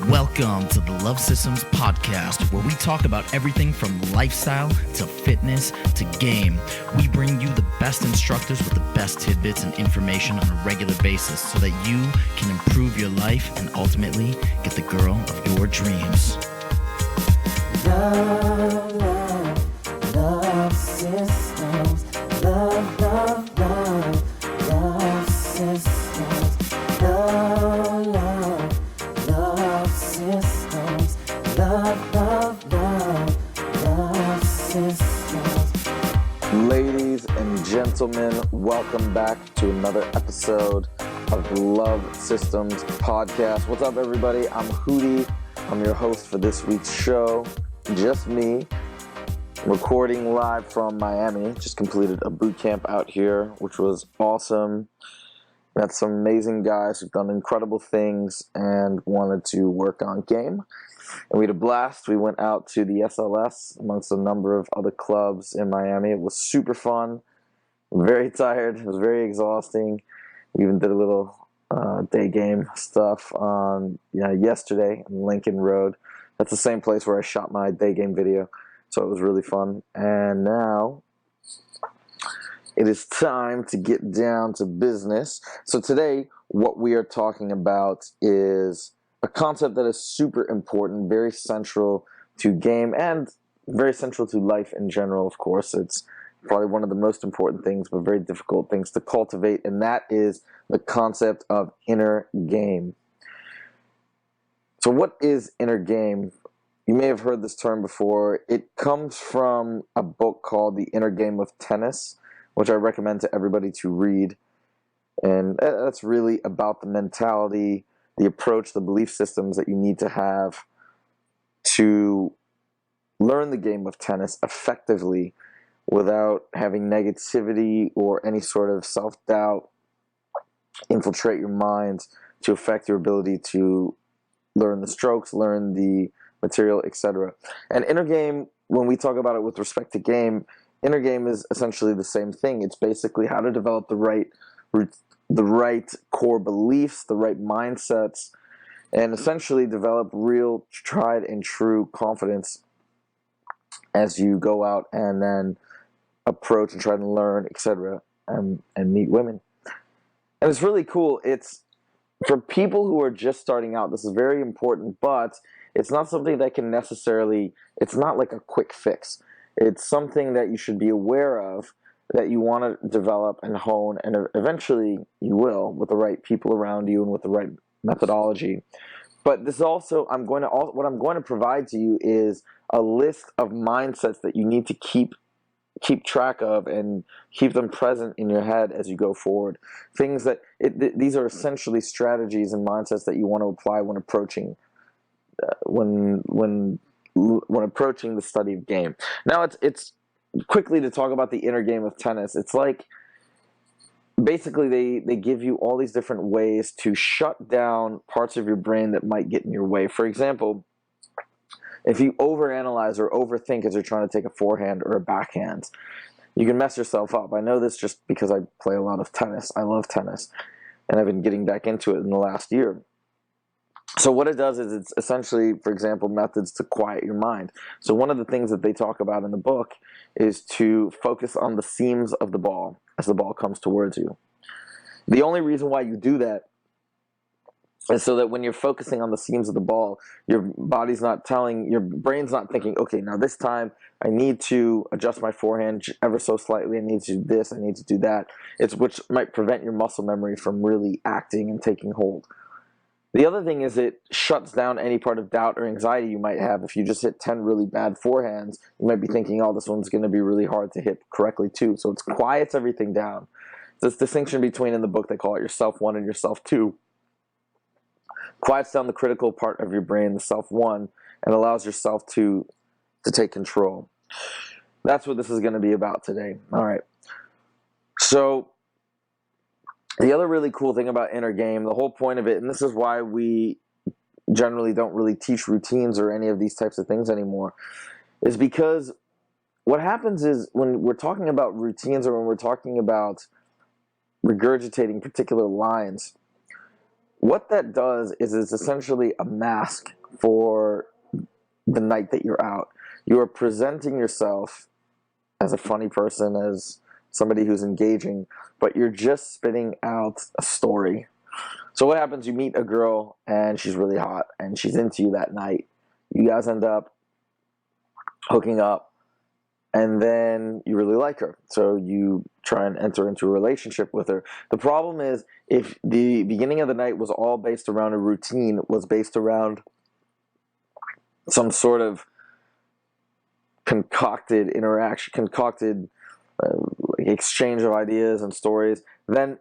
Welcome to the Love Systems Podcast, where we talk about everything from lifestyle to fitness to game. We bring you the best instructors with the best tidbits and information on a regular basis so that you can improve your life and ultimately get the girl of your dreams. Love systems. Love systems. Love systems. Love systems. Ladies and gentlemen, welcome back to another episode of the Love Systems Podcast. What's up, everybody? I'm Hootie. I'm your host for this week's show. Just me, recording live from Miami. Just completed a boot camp out here, which was awesome. Met some amazing guys who've done incredible things and wanted to work on game. And we had a blast. We went out to the SLS amongst a number of other clubs in Miami. It was super fun. Very tired. It was very exhausting. We even did a little day game stuff on yesterday on Lincoln Road. That's the same place where I shot my day game video. So it was really fun. And now it is time to get down to business. So today, what we are talking about is a concept that is super important, very central to game and very central to life in general, of course. It's probably one of the most important things, but very difficult things to cultivate, and that is the concept of inner game. So what is inner game? You may have heard this term before. It comes from a book called The Inner Game of Tennis, which I recommend to everybody to read. And that's really about the mentality, the approach, the belief systems that you need to have to learn the game of tennis effectively without having negativity or any sort of self-doubt infiltrate your mind to affect your ability to learn the strokes, learn the material, etc. And inner game, when we talk about it with respect to game, inner game is essentially the same thing. It's basically how to develop the right core beliefs, the right mindsets, and essentially develop real tried and true confidence as you go out and then approach and try to learn, etc., and meet women. And it's really cool. It's for people who are just starting out, this is very important, but it's not something that can necessarily, it's not like a quick fix. It's something that you should be aware of, that you want to develop and hone, and eventually you will with the right people around you and with the right methodology. But this also, what I'm going to provide to you is a list of mindsets that you need to keep track of and keep them present in your head as you go forward. Things that these are essentially strategies and mindsets that you want to apply when approaching when approaching the study of game. Now, it's quickly to talk about the inner game of tennis. It's like basically they give you all these different ways to shut down parts of your brain that might get in your way. For example, if you overanalyze or overthink as you're trying to take a forehand or a backhand, you can mess yourself up. I know this just because I play a lot of tennis. I love tennis, and I've been getting back into it in the last year. So what it does is it's essentially, for example, methods to quiet your mind. So one of the things that they talk about in the book is to focus on the seams of the ball as the ball comes towards you. The only reason why you do that is so that when you're focusing on the seams of the ball, your brain's not thinking, okay, now this time I need to adjust my forehand ever so slightly, I need to do this, I need to do that. Which might prevent your muscle memory from really acting and taking hold. The other thing is it shuts down any part of doubt or anxiety you might have. If you just hit 10 really bad forehands, you might be thinking, oh, this one's going to be really hard to hit correctly too. So it quiets everything down. This distinction between, in the book, they call it your self one and your self two. Quiets down the critical part of your brain, the self one, and allows yourself to take control. That's what this is going to be about today. All right. So the other really cool thing about inner game, the whole point of it, and this is why we generally don't really teach routines or any of these types of things anymore, is because what happens is when we're talking about routines or when we're talking about regurgitating particular lines, what that does is it's essentially a mask for the night that you're out. You are presenting yourself as a funny person, as somebody who's engaging, but you're just spitting out a story. So what happens? You meet a girl and she's really hot and she's into you that night. You guys end up hooking up, and then you really like her. So you try and enter into a relationship with her. The problem is, if the beginning of the night was all based around a routine, was based around some sort of concocted interaction, concocted exchange of ideas and stories, then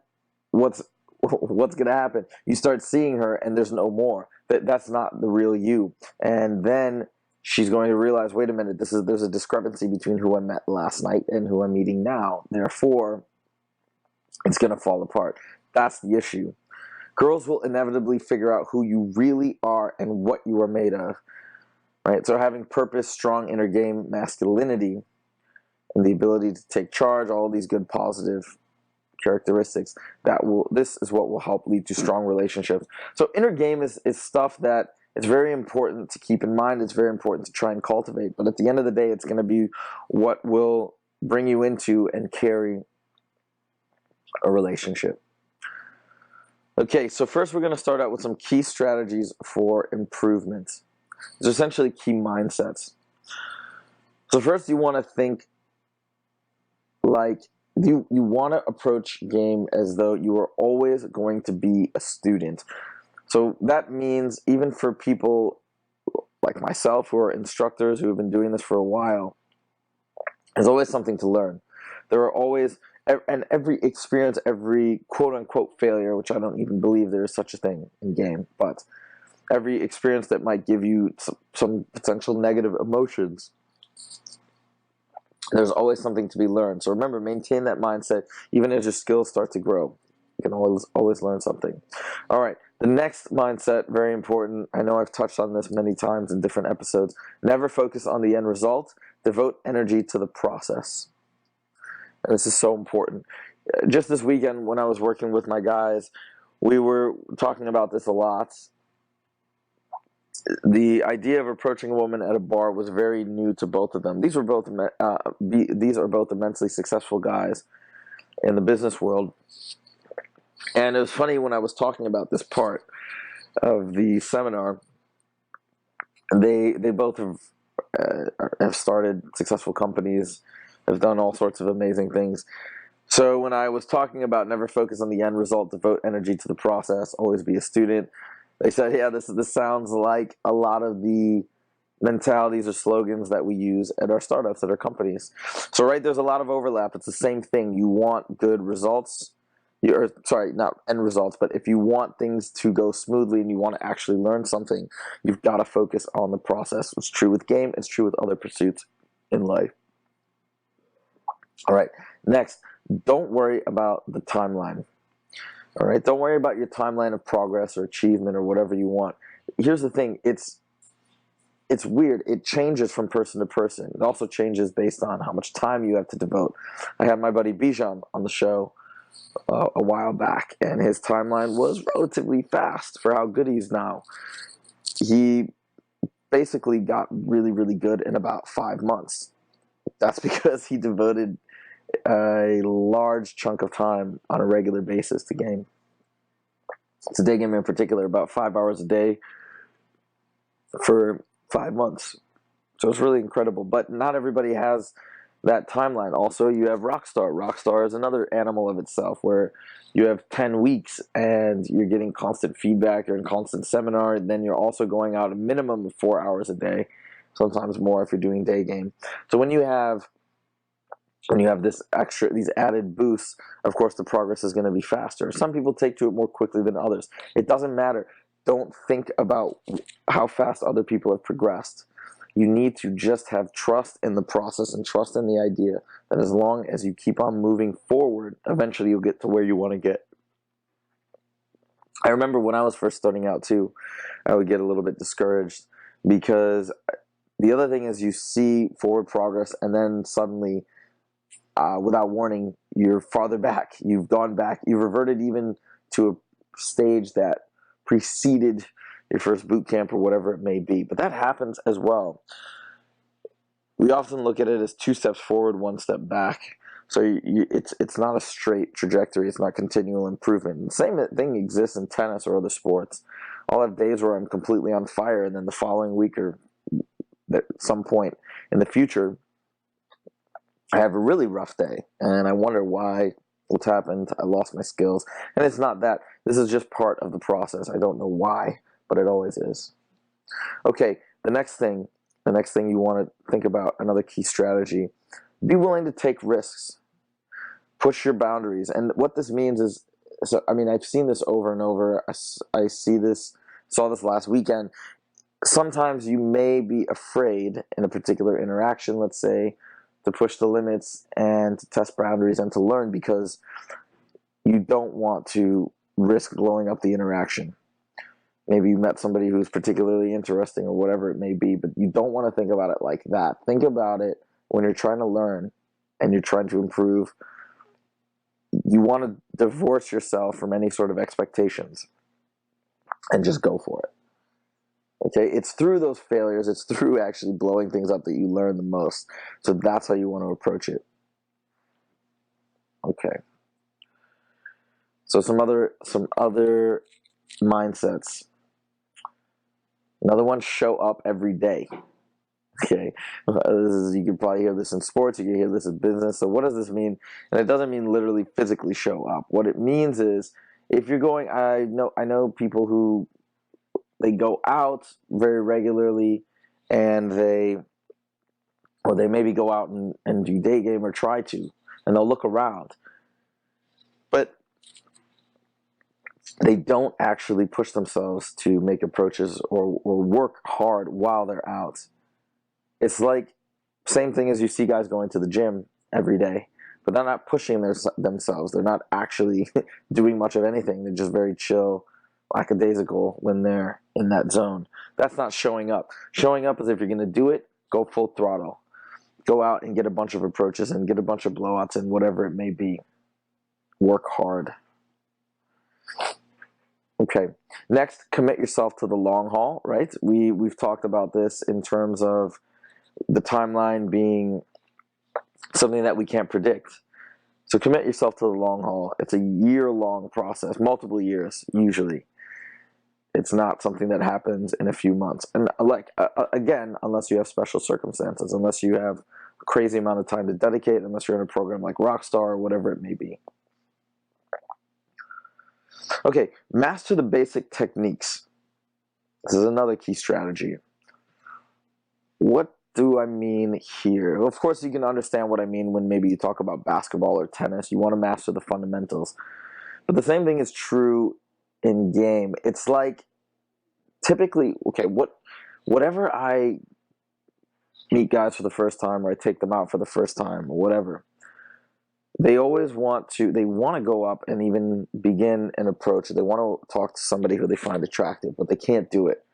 what's going to happen? You start seeing her and there's no more. That's not the real you. And then she's going to realize, wait a minute, there's a discrepancy between who I met last night and who I'm meeting now. Therefore, it's going to fall apart. That's the issue. Girls will inevitably figure out who you really are and what you are made of. Right? So having purpose, strong inner game, masculinity, and the ability to take charge, all of these good positive characteristics, this is what will help lead to strong relationships. So inner game is stuff that it's very important to keep in mind. It's very important to try and cultivate. But at the end of the day, it's going to be what will bring you into and carry a relationship. Okay, so first we're going to start out with some key strategies for improvement. It's essentially key mindsets. So first you want to think like you want to approach game as though you are always going to be a student. So that means even for people like myself who are instructors who have been doing this for a while, there's always something to learn. There are always, and every experience, every quote-unquote failure, which I don't even believe there is such a thing in game, but every experience that might give you some potential negative emotions, there's always something to be learned. So remember, maintain that mindset even as your skills start to grow. You can always learn something. All right, the next mindset, very important. I know I've touched on this many times in different episodes. Never focus on the end result. Devote energy to the process. And this is so important. Just this weekend when I was working with my guys, we were talking about this a lot. The idea of approaching a woman at a bar was very new to both of them. These are both immensely successful guys in the business world. And it was funny when I was talking about this part of the seminar, they both have started successful companies, have done all sorts of amazing things. So when I was talking about never focus on the end result, devote energy to the process, always be a student, they said, yeah, this sounds like a lot of the mentalities or slogans that we use at our startups, at our companies. So right, there's a lot of overlap. It's the same thing. You want good results. Not end results, but if you want things to go smoothly and you want to actually learn something, you've got to focus on the process. It's true with game. It's true with other pursuits in life. All right, next, don't worry about the timeline. All right, don't worry about your timeline of progress or achievement or whatever you want. Here's the thing, it's weird. It changes from person to person. It also changes based on how much time you have to devote. I had my buddy Bijan on the show a while back, and his timeline was relatively fast for how good he's now. He basically got really, really good in about 5 months. That's because he devoted a large chunk of time on a regular basis to game. To day game in particular, about 5 hours a day for 5 months. So it's really incredible. But not everybody has that timeline. Also, you have Rockstar. Rockstar is another animal of itself, where you have 10 weeks and you're getting constant feedback, you're in constant seminar, and then you're also going out a minimum of 4 hours a day, sometimes more if you're doing day game. So when you have these added boosts, of course the progress is going to be faster. Some people take to it more quickly than others. It doesn't matter. Don't think about how fast other people have progressed. You need to just have trust in the process and trust in the idea that as long as you keep on moving forward, eventually you'll get to where you want to get. I remember when I was first starting out too, I would get a little bit discouraged, because the other thing is you see forward progress and then suddenly, without warning, you're farther back. You've gone back. You've reverted even to a stage that preceded your first boot camp or whatever it may be. But that happens as well. We often look at it as 2 steps forward, 1 step back. So it's not a straight trajectory. It's not continual improvement. The same thing exists in tennis or other sports. I'll have days where I'm completely on fire, and then the following week or at some point in the future, I have a really rough day, and I wonder why, what's happened. I lost my skills, and it's not that. This is just part of the process. I don't know why, but it always is. Okay, the next thing you want to think about, another key strategy, be willing to take risks. Push your boundaries. And what this means is, so I mean, I've seen this over and over. I saw this last weekend. Sometimes you may be afraid in a particular interaction, let's say, to push the limits and to test boundaries and to learn because you don't want to risk blowing up the interaction. Maybe you met somebody who's particularly interesting or whatever it may be, but you don't want to think about it like that. Think about it when you're trying to learn and you're trying to improve. You want to divorce yourself from any sort of expectations and just go for it. Okay, it's through those failures, it's through actually blowing things up that you learn the most. So that's how you want to approach it. Okay. So some other mindsets. Another one, show up every day. Okay, you can probably hear this in sports, you can hear this in business. So what does this mean? And it doesn't mean literally physically show up. What it means is, if you're going, I know people who they go out very regularly, and they maybe go out and do day game or try to, and they'll look around, but they don't actually push themselves to make approaches or work hard while they're out. It's like same thing as you see guys going to the gym every day, but they're not pushing themselves. They're not actually doing much of anything. They're just very chill, lackadaisical when they're in that zone. That's not showing up. Showing up is if you're going to do it, go full throttle. Go out and get a bunch of approaches and get a bunch of blowouts and whatever it may be. Work hard. Okay, next, commit yourself to the long haul, right? We've talked about this in terms of the timeline being something that we can't predict. So commit yourself to the long haul. It's a year-long process, multiple years usually. It's not something that happens in a few months. And again, unless you have special circumstances, unless you have a crazy amount of time to dedicate, unless you're in a program like Rockstar or whatever it may be. Okay, master the basic techniques. This is another key strategy. What do I mean here? Of course, you can understand what I mean when maybe you talk about basketball or tennis. You want to master the fundamentals. But the same thing is true in game. It's like, typically, okay, whatever I meet guys for the first time, or I take them out for the first time, or whatever, they always want to go up and even begin an approach. They want to talk to somebody who they find attractive, but they can't do it.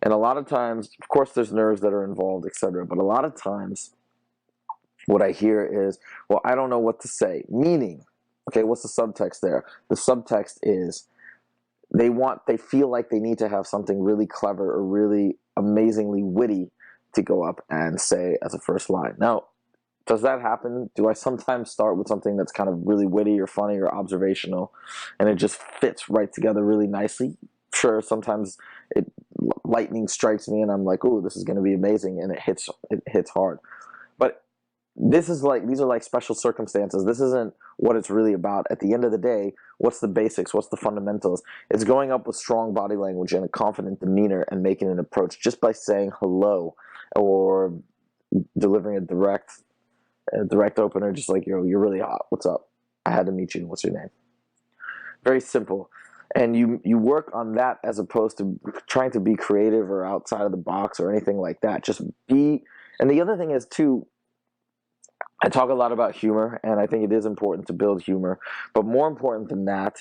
And a lot of times, of course, there's nerves that are involved, etc. But a lot of times, what I hear is, well, I don't know what to say. Meaning, okay, what's the subtext there? The subtext is they feel like they need to have something really clever or really amazingly witty to go up and say as a first line. Now, does that happen? Do I sometimes start with something that's kind of really witty or funny or observational, and it just fits right together really nicely? Sure, sometimes lightning strikes me and I'm like, "Ooh, this is going to be amazing," and it hits hard. But these are like special circumstances. This isn't what it's really about. At the end of the day, what's the basics? What's the fundamentals? It's going up with strong body language and a confident demeanor and making an approach just by saying hello or delivering a direct opener, just like, you're really hot. What's up? I had to meet you. What's your name? Very simple. And you work on that as opposed to trying to be creative or outside of the box or anything like that. Just be. And the other thing is, too, I talk a lot about humor, and I think it is important to build humor. But more important than that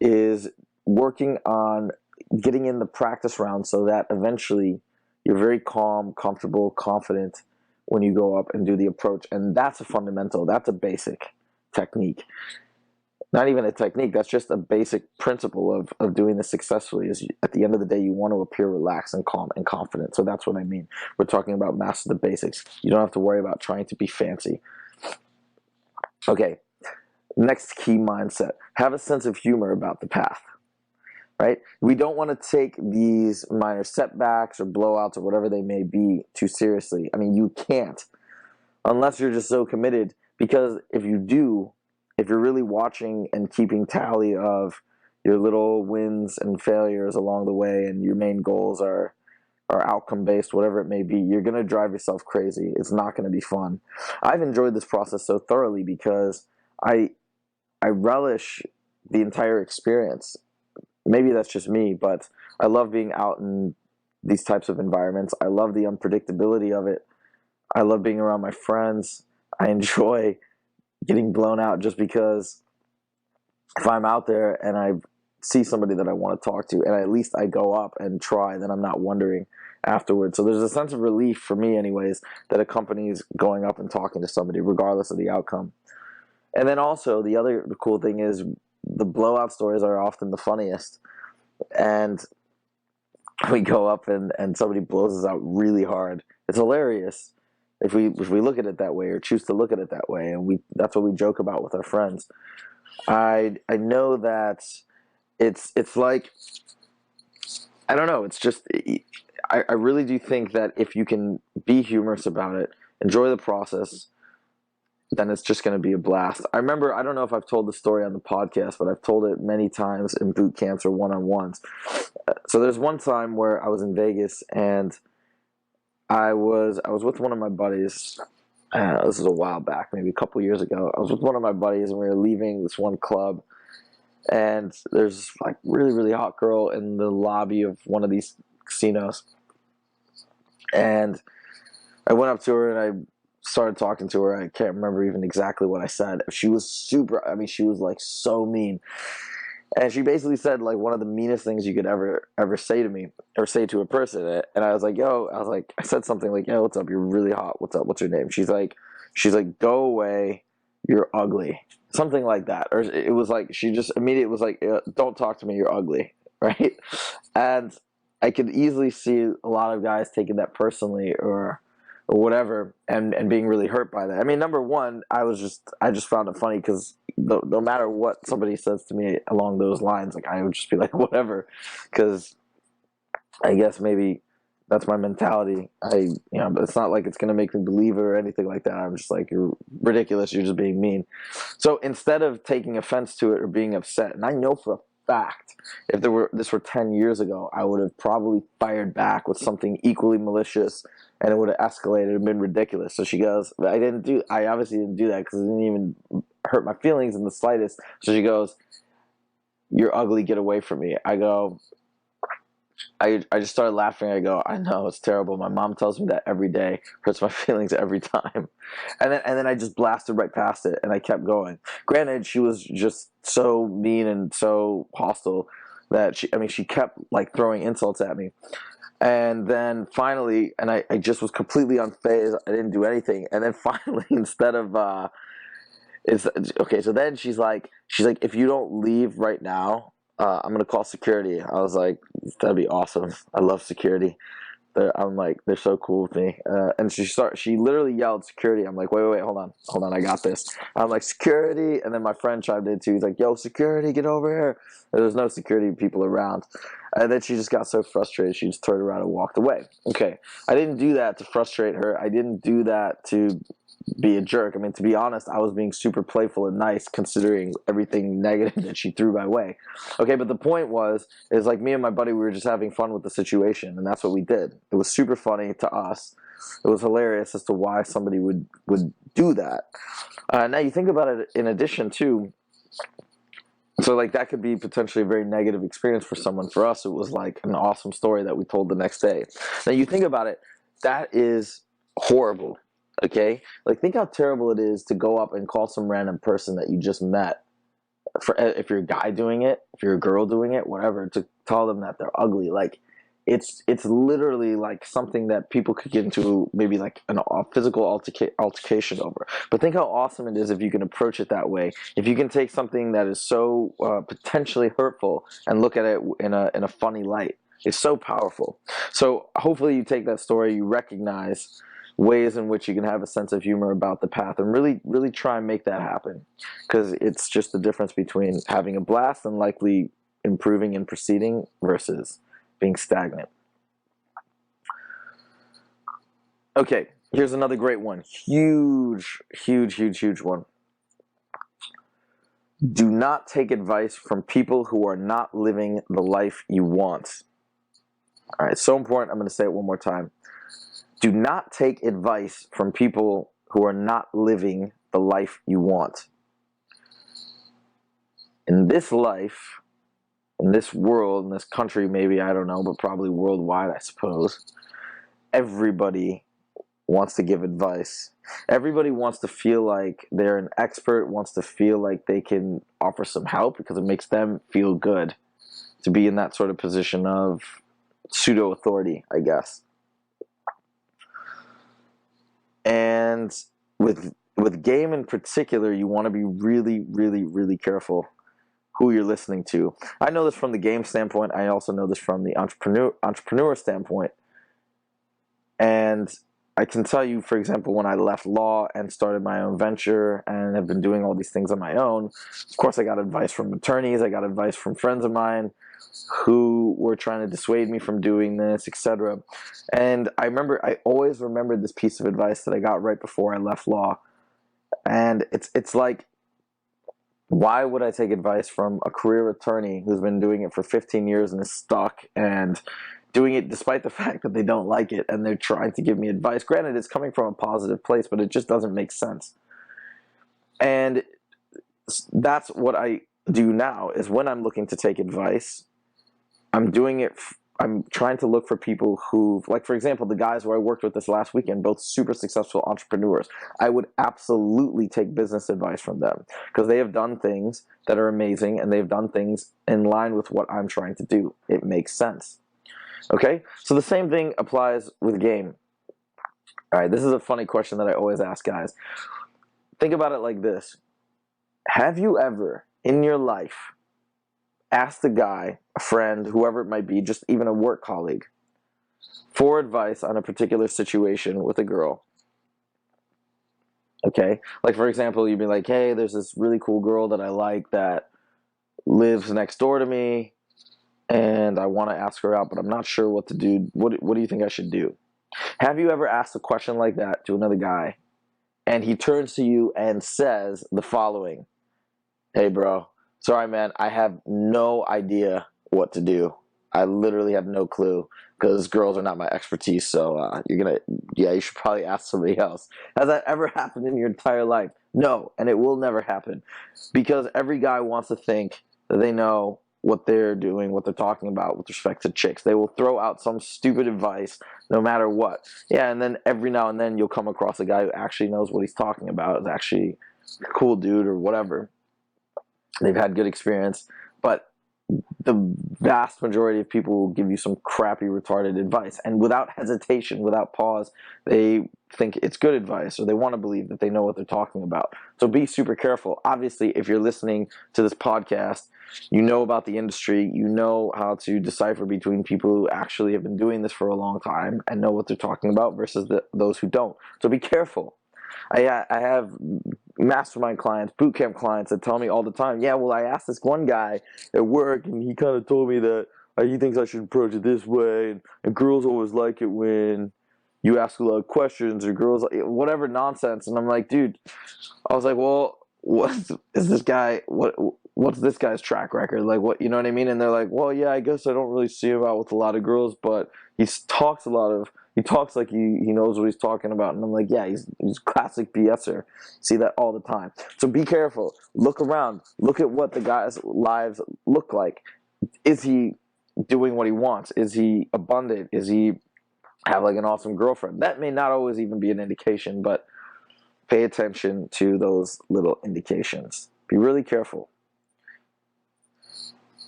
is working on getting in the practice round so that eventually you're very calm, comfortable, confident when you go up and do the approach. And that's a fundamental. That's a basic technique. not even a technique. That's just a basic principle of doing this successfully. Is at the end of the day, you want to appear relaxed and calm and confident. So that's what I mean. We're talking about master the basics. You don't have to worry about trying to be fancy. Okay, next key mindset. Have a sense of humor about the path, right? We don't want to take these minor setbacks or blowouts or whatever they may be too seriously. I mean, you can't unless you're just so committed, because if you do, if you're really watching and keeping tally of your little wins and failures along the way and your main goals are outcome based, whatever it may be, you're going to drive yourself crazy. It's not going to be fun. I've enjoyed this process so thoroughly because I relish the entire experience. Maybe that's just me, but I love being out in these types of environments. I love the unpredictability of it. I love being around my friends. I enjoy getting blown out just because if I'm out there and I see somebody that I want to talk to and at least I go up and try, then I'm not wondering afterwards. So there's a sense of relief for me anyways that accompanies going up and talking to somebody regardless of the outcome. And then also the other cool thing is the blowout stories are often the funniest. And we go up and somebody blows us out really hard. It's hilarious if we look at it that way or choose to look at it that way, and that's what we joke about with our friends. I know that it's like, I don't know, it's just I really do think that if you can be humorous about it, enjoy the process, then it's just going to be a blast. I remember, I don't know if I've told the story on the podcast, but I've told it many times in boot camps or one-on-ones. So there's one time where I was in Vegas and I was with one of my buddies. This is a while back, maybe a couple years ago. I was with one of my buddies and we were leaving this one club, and there's like really, really hot girl in the lobby of one of these casinos. And I went up to her and I started talking to her. I can't remember even exactly what I said. She was she was like so mean. And she basically said like one of the meanest things you could ever say to me or say to a person. And I was like, I said something like, yo, what's up? You're really hot. What's up? What's your name? She's like, go away. You're ugly. Something like that. Or it was like, she just immediately was like, don't talk to me. You're ugly. Right. And I could easily see a lot of guys taking that personally or whatever and being really hurt by that. I mean, number one, I just found it funny because no matter what somebody says to me along those lines, like I would just be like, whatever, because I guess maybe that's my mentality. But it's not like it's going to make me believe it or anything like that. I'm just like, you're ridiculous. You're just being mean. So instead of taking offense to it or being upset, and I know for a fact, if this were 10 years ago, I would have probably fired back with something equally malicious, and it would have escalated and been ridiculous. So she goes, I obviously didn't do that because it didn't even hurt my feelings in the slightest. So she goes, you're ugly, get away from me. I go, I just started laughing. I go, I know, it's terrible. My mom tells me that every day, hurts my feelings every time. And then I just blasted right past it and I kept going. Granted, she was just so mean and so hostile that she kept like throwing insults at me. And then finally, and I just was completely unfazed. I didn't do anything. And then finally, instead of it's okay. So then she's like, if you don't leave right now, I'm gonna call security. I was like, that'd be awesome. I love security. I'm like, they're so cool with me. And she literally yelled security. I'm like, wait, hold on, I got this. I'm like, security, and then my friend chimed in too. He's like, yo, security, get over here. And there's no security people around. And then she just got so frustrated, she just turned around and walked away. Okay, I didn't do that to frustrate her. I didn't do that to be a jerk. I mean, to be honest, I was being super playful and nice considering everything negative that she threw my way. Okay, but the point is like me and my buddy, we were just having fun with the situation, and that's what we did. It was super funny to us. It was hilarious as to why somebody would do that. Now you think about it in addition to, so like that could be potentially a very negative experience for someone. For us, it was like an awesome story that we told the next day. Now you think about it, that is horrible. Okay, like think how terrible it is to go up and call some random person that you just met, if you're a guy doing it, if you're a girl doing it, whatever, to tell them that they're ugly. Like it's literally like something that people could get into maybe like a physical altercation over. But think how awesome it is if you can approach it that way. If you can take something that is so potentially hurtful and look at it in a funny light. It's so powerful. So hopefully you take that story, you recognize ways in which you can have a sense of humor about the path, and really try and make that happen, because it's just the difference between having a blast and likely improving and proceeding versus being stagnant. Okay, here's another great one. Huge one. Do not take advice from people who are not living the life you want. All right, so important. I'm going to say it one more time. Do not take advice from people who are not living the life you want. In this life, in this world, in this country, maybe, I don't know, but probably worldwide, I suppose, everybody wants to give advice. Everybody wants to feel like they're an expert, wants to feel like they can offer some help because it makes them feel good to be in that sort of position of pseudo-authority, I guess. And with game in particular, you want to be really careful who you're listening to. I know this from the game standpoint. I also know this from the entrepreneur standpoint. And I can tell you, for example, when I left law and started my own venture and have been doing all these things on my own, of course I got advice from attorneys, I got advice from friends of mine who were trying to dissuade me from doing this, etc. And I always remembered this piece of advice that I got right before I left law. And it's like, why would I take advice from a career attorney who's been doing it for 15 years and is stuck and doing it despite the fact that they don't like it and they're trying to give me advice? Granted, it's coming from a positive place, but it just doesn't make sense. And that's what I do now, is when I'm looking to take advice, I'm trying to look for people who, like, for example, the guys who I worked with this last weekend, both super successful entrepreneurs. I would absolutely take business advice from them because they have done things that are amazing and they've done things in line with what I'm trying to do. It makes sense. Okay? So the same thing applies with game. All right, this is a funny question that I always ask guys. Think about it like this. Have you ever in your life asked a guy, a friend, whoever it might be, just even a work colleague, for advice on a particular situation with a girl? Okay? Like, for example, you'd be like, hey, there's this really cool girl that I like that lives next door to me, and I want to ask her out, but I'm not sure what to do. What do you think I should do? Have you ever asked a question like that to another guy, and he turns to you and says the following: hey, bro, sorry, man, I have no idea what to do. I literally have no clue because girls are not my expertise, so you should probably ask somebody else. Has that ever happened in your entire life? No, and it will never happen, because every guy wants to think that they know what they're doing, what they're talking about with respect to chicks. They will throw out some stupid advice no matter what. Yeah, and then every now and then you'll come across a guy who actually knows what he's talking about, is actually a cool dude or whatever. They've had good experience, but the vast majority of people will give you some crappy, retarded advice. And without hesitation, without pause, they think it's good advice, or they want to believe that they know what they're talking about. So be super careful. Obviously, if you're listening to this podcast, you know about the industry, you know how to decipher between people who actually have been doing this for a long time and know what they're talking about versus those who don't. So be careful. I have mastermind clients, bootcamp clients that tell me all the time, yeah, well, I asked this one guy at work and he kind of told me that he thinks I should approach it this way, and girls always like it when you ask a lot of questions, or girls, whatever nonsense. And I'm like, dude, I was like, well, what's this guy's track record? Like, what, you know what I mean? And they're like, well, yeah, I guess I don't really see him out with a lot of girls, but he talks like he knows what he's talking about. And I'm like, yeah, he's classic BSer. See that all the time. So be careful. Look around. Look at what the guy's lives look like. Is he doing what he wants? Is he abundant? Is he have like an awesome girlfriend? That may not always even be an indication, but pay attention to those little indications. Be really careful.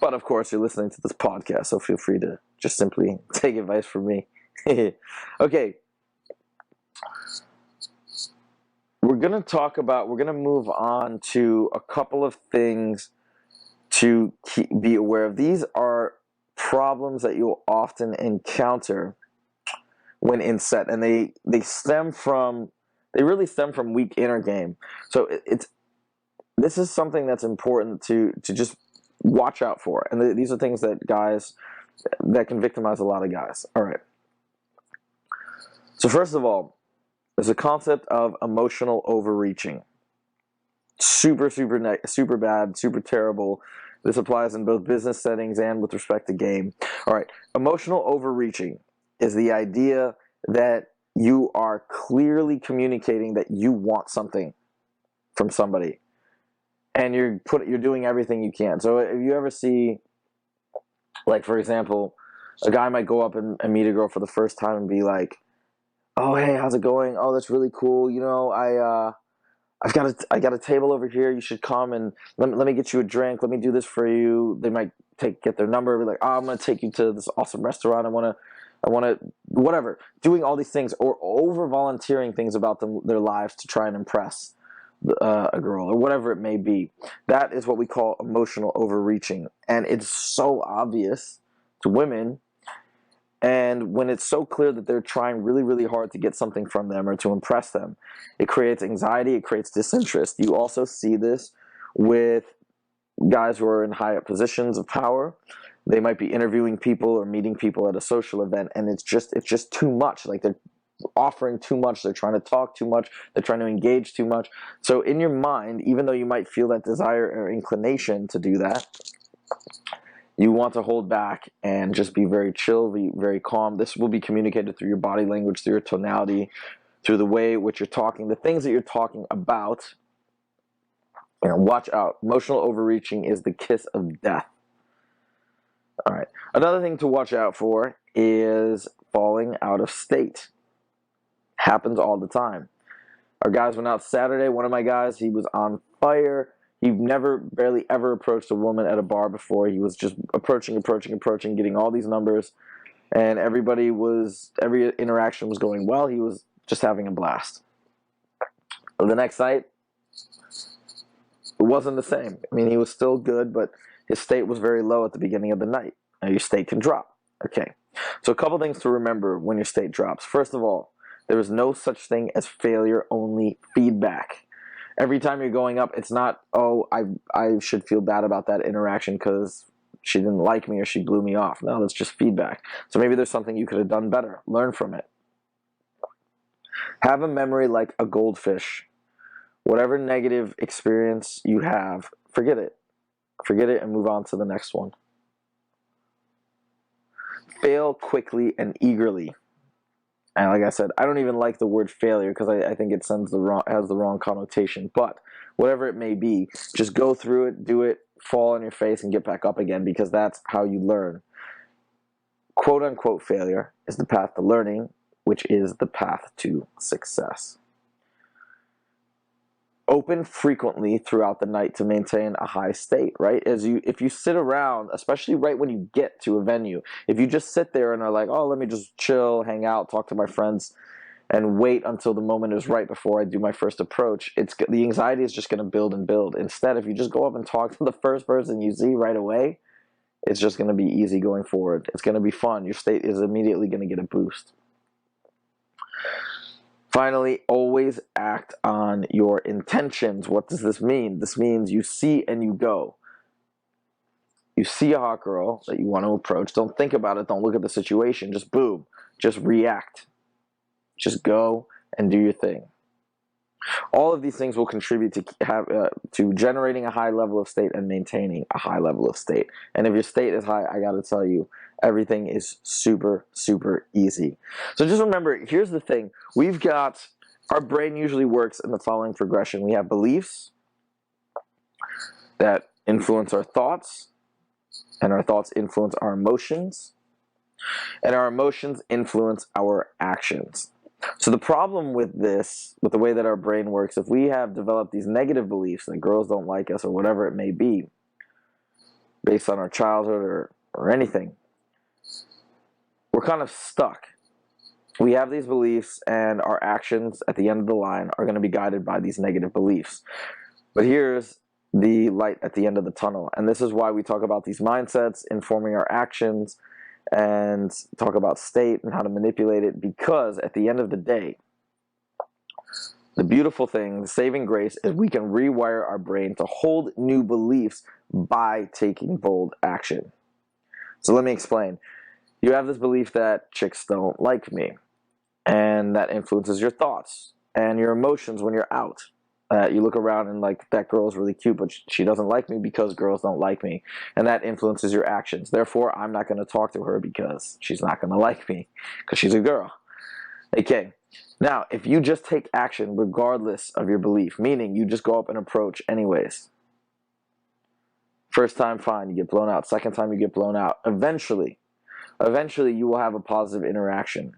But of course, you're listening to this podcast, so feel free to just simply take advice from me. Okay. We're going to move on to a couple of things to be aware of. These are problems that you'll often encounter when in set, and they really stem from weak inner game. So this is something that's important to just watch out for. And these are things that can victimize a lot of guys. All right. So first of all, there's a concept of emotional overreaching. Super bad, super terrible. This applies in both business settings and with respect to game. All right. Emotional overreaching is the idea that you are clearly communicating that you want something from somebody, and you're doing everything you can. So if you ever see, like, for example, a guy might go up and meet a girl for the first time and be like, "Oh, hey, how's it going? Oh, that's really cool. You know, I got a table over here. You should come and let me get you a drink. Let me do this for you." They might get their number, be like, "Oh, I'm gonna take you to this awesome restaurant. I want to, whatever." Doing all these things or over volunteering things about their lives to try and impress a girl or whatever it may be. That is what we call emotional overreaching, and it's so obvious to women. And when it's so clear that they're trying really, really hard to get something from them or to impress them, it creates anxiety, it creates disinterest. You also see this with guys who are in high up positions of power. They might be interviewing people or meeting people at a social event, and it's just too much. Like, they're offering too much, they're trying to talk too much, they're trying to engage too much. So in your mind, even though you might feel that desire or inclination to do that, you want to hold back and just be very chill, be very calm. This will be communicated through your body language, through your tonality, through the way in which you're talking, the things that you're talking about. And watch out. Emotional overreaching is the kiss of death. All right. Another thing to watch out for is falling out of state. Happens all the time. Our guys went out Saturday. One of my guys, he was on fire. He barely ever approached a woman at a bar before. He was just approaching, getting all these numbers. And every interaction was going well. He was just having a blast. The next night, it wasn't the same. I mean, he was still good, but his state was very low at the beginning of the night. Now, your state can drop. Okay. So a couple things to remember when your state drops. First of all, there is no such thing as failure, only feedback. Every time you're going up, it's not, "Oh, I should feel bad about that interaction because she didn't like me or she blew me off." No, that's just feedback. So maybe there's something you could have done better. Learn from it. Have a memory like a goldfish. Whatever negative experience you have, forget it. Forget it and move on to the next one. Fail quickly and eagerly. And like I said, I don't even like the word failure because I think it has the wrong connotation. But whatever it may be, just go through it, do it, fall on your face, and get back up again, because that's how you learn. Quote unquote failure is the path to learning, which is the path to success. Open frequently throughout the night to maintain a high state, right? If you sit around, especially right when you get to a venue, if you just sit there and are like, "Oh, let me just chill, hang out, talk to my friends, and wait until the moment is right before I do my first approach," the anxiety is just going to build and build. Instead, if you just go up and talk to the first person you see right away, it's just going to be easy going forward. It's going to be fun. Your state is immediately going to get a boost. Finally, always act on your intentions. What does this mean? This means you see and you go. You see a hot girl that you want to approach. Don't think about it. Don't look at the situation. Just boom. Just react. Just go and do your thing. All of these things will contribute to generating a high level of state and maintaining a high level of state. And if your state is high, I got to tell you, everything is super, super easy. So just remember, here's the thing. Our brain usually works in the following progression. We have beliefs that influence our thoughts, and our thoughts influence our emotions, and our emotions influence our actions. So the problem with the way that our brain works, if we have developed these negative beliefs that girls don't like us or whatever it may be, based on our childhood or anything, we're kind of stuck. We have these beliefs, and our actions at the end of the line are going to be guided by these negative beliefs. But here's the light at the end of the tunnel, and this is why we talk about these mindsets informing our actions and talk about state and how to manipulate it, because at the end of the day, the beautiful thing, the saving grace, is we can rewire our brain to hold new beliefs by taking bold action. So let me explain. You have this belief that chicks don't like me, and that influences your thoughts and your emotions when you're out. You look around and like, that girl's really cute, but she doesn't like me because girls don't like me. And that influences your actions. Therefore, I'm not going to talk to her because she's not going to like me because she's a girl. Okay. Now, if you just take action regardless of your belief, meaning you just go up and approach anyways. First time, fine, you get blown out. Second time, you get blown out. Eventually you will have a positive interaction.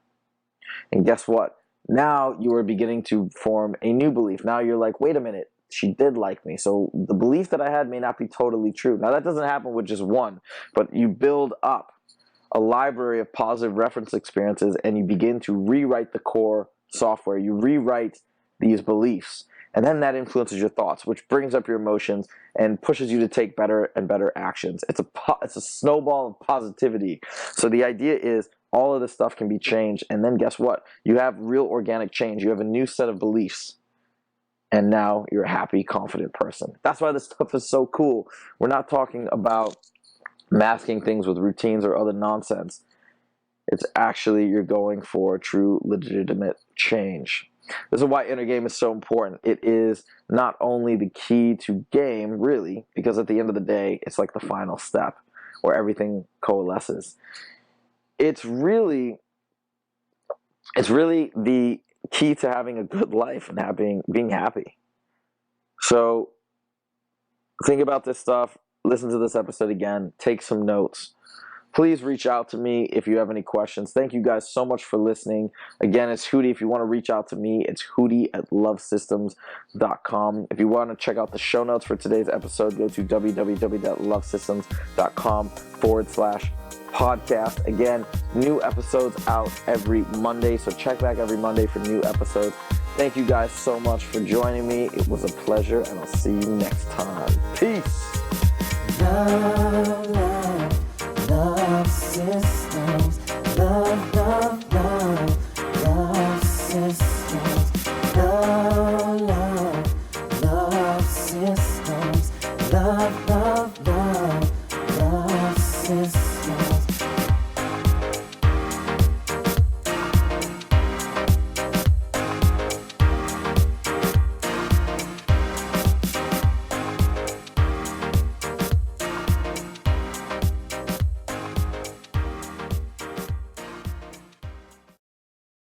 And guess what? Now you are beginning to form a new belief. Now you're like, wait a minute, she did like me. So the belief that I had may not be totally true. Now that doesn't happen with just one, but you build up a library of positive reference experiences, and you begin to rewrite the core software. You rewrite these beliefs, and then that influences your thoughts, which brings up your emotions and pushes you to take better and better actions. It's a snowball of positivity. So the idea is all of this stuff can be changed, and then guess what? You have real organic change. You have a new set of beliefs, and now you're a happy, confident person. That's why this stuff is so cool. We're not talking about masking things with routines or other nonsense. It's actually, you're going for true, legitimate change. This is why inner game is so important. It is not only the key to game, really, because at the end of the day, it's like the final step where everything coalesces. It's really the key to having a good life and being happy. So think about this stuff. Listen to this episode again. Take some notes. Please reach out to me if you have any questions. Thank you guys so much for listening. Again, it's Hootie. If you want to reach out to me, it's hootie@lovesystems.com. If you want to check out the show notes for today's episode, go to www.lovesystems.com/podcast. Again, new episodes out every Monday, so check back every Monday for new episodes. Thank you guys so much for joining me. It was a pleasure, and I'll see you next time. Peace. Love.